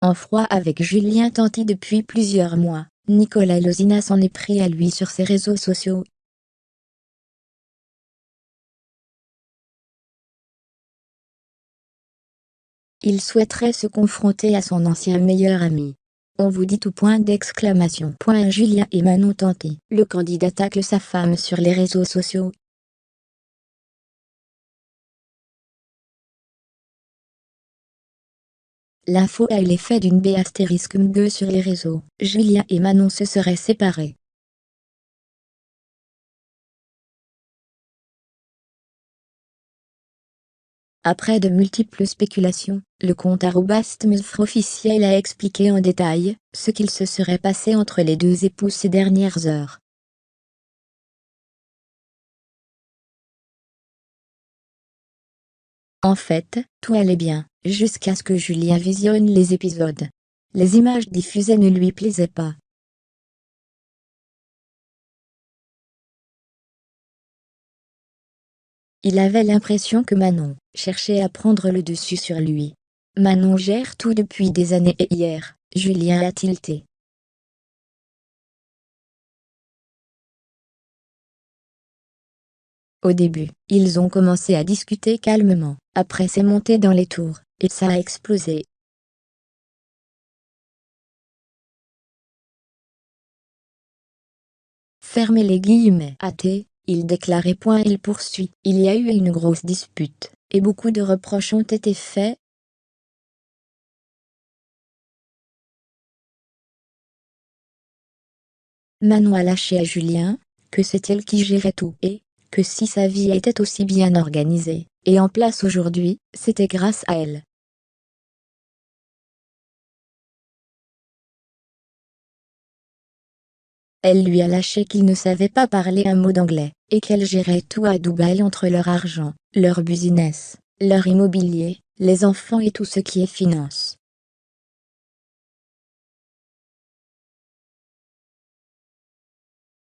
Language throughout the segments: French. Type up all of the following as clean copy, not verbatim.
En froid avec Julien Tanti depuis plusieurs mois, Nicolas Lozina s'en est pris à lui sur ses réseaux sociaux. Il souhaiterait se confronter à son ancien meilleur ami. On vous dit tout point d'exclamation. Julien et Manon Tanti. Le candidat tacle sa femme sur les réseaux sociaux. L'info a l'effet d'une B*** sur les réseaux. Julien et Manon se seraient séparés. Après de multiples spéculations, le compte @msfr officiel a expliqué en détail ce qu'il se serait passé entre les deux époux ces dernières heures. En fait, tout allait bien, jusqu'à ce que Julien visionne les épisodes. Les images diffusées ne lui plaisaient pas. Il avait l'impression que Manon cherchait à prendre le dessus sur lui. Manon gère tout depuis des années et hier, Julien a tilté. Au début, ils ont commencé à discuter calmement, après c'est monté dans les tours, et ça a explosé. Fermez les guillemets. Il déclarait. Il poursuit. Il y a eu une grosse dispute, et beaucoup de reproches ont été faits. Manon a lâché à Julien que c'est elle qui gérait tout et que si sa vie était aussi bien organisée et en place aujourd'hui, c'était grâce à elle. Elle lui a lâché qu'il ne savait pas parler un mot d'anglais, et qu'elle gérait tout à Dubaï entre leur argent, leur business, leur immobilier, les enfants et tout ce qui est finance.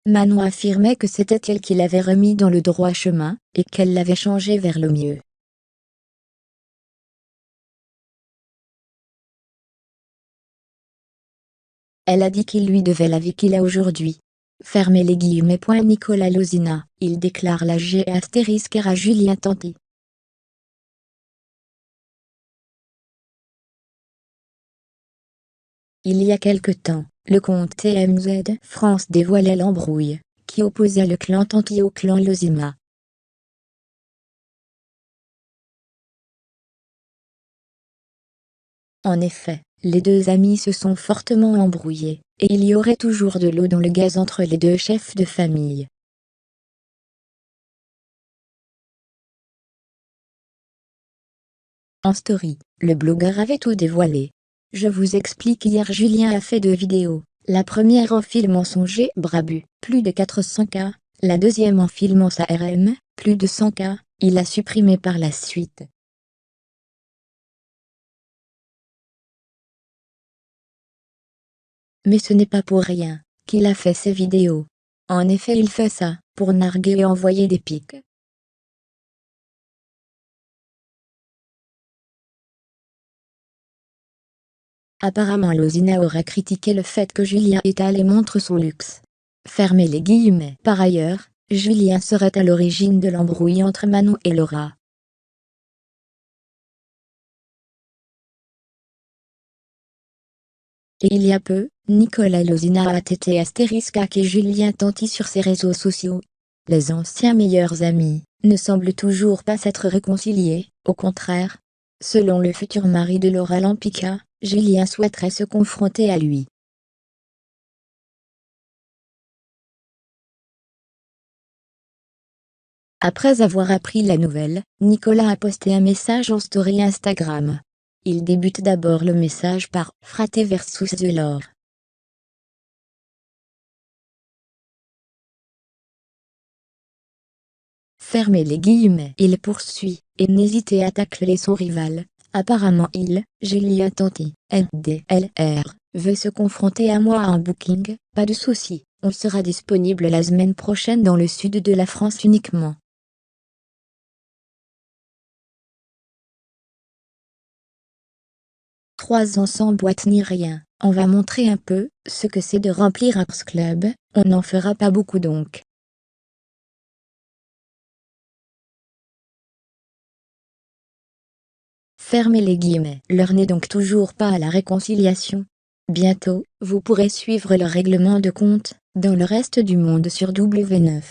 Manon affirmait que c'était elle qui l'avait remis dans le droit chemin, et qu'elle l'avait changé vers le mieux. Elle a dit qu'il lui devait la vie qu'il a aujourd'hui. Fermez les guillemets. Nicolas Lozina, il déclare la G** à Julien Tanti. Il y a quelque temps, le compte TMZ France dévoilait l'embrouille qui opposait le clan Tanti au clan Lozina. En effet, les deux amis se sont fortement embrouillés, et il y aurait toujours de l'eau dans le gaz entre les deux chefs de famille. En story, le blogueur avait tout dévoilé. Je vous explique. Hier Julien a fait 2 vidéos, la première en filmant son G-Brabu, plus de 400K, la deuxième en filmant sa RM, plus de 100K, il a supprimé par la suite. Mais ce n'est pas pour rien qu'il a fait ces vidéos. En effet, il fait ça pour narguer et envoyer des pics. Apparemment Lozina aurait critiqué le fait que Julien étale et montre son luxe. Fermez les guillemets. Par ailleurs, Julien serait à l'origine de l'embrouille entre Manon et Laura. Et il y a peu, Nicolas Lozina a été ** Julien Tanti sur ses réseaux sociaux. Les anciens meilleurs amis ne semblent toujours pas s'être réconciliés, au contraire. Selon le futur mari de Laura Lampica, Julien souhaiterait se confronter à lui. Après avoir appris la nouvelle, Nicolas a posté un message en story Instagram. Il débute d'abord le message par « Frate versus the Lore ». Fermez les guillemets. Il poursuit, et n'hésitez à tacler son rival. Apparemment Julien Tanti, NDLR, veut se confronter à moi en booking, pas de souci, on sera disponible la semaine prochaine dans le sud de la France uniquement. 3 ans sans boîte ni rien. On va montrer un peu ce que c'est de remplir un club, on n'en fera pas beaucoup donc. Fermez les guillemets. L'heure n'est donc toujours pas à la réconciliation. Bientôt, vous pourrez suivre leur règlement de compte, dans le reste du monde sur W9.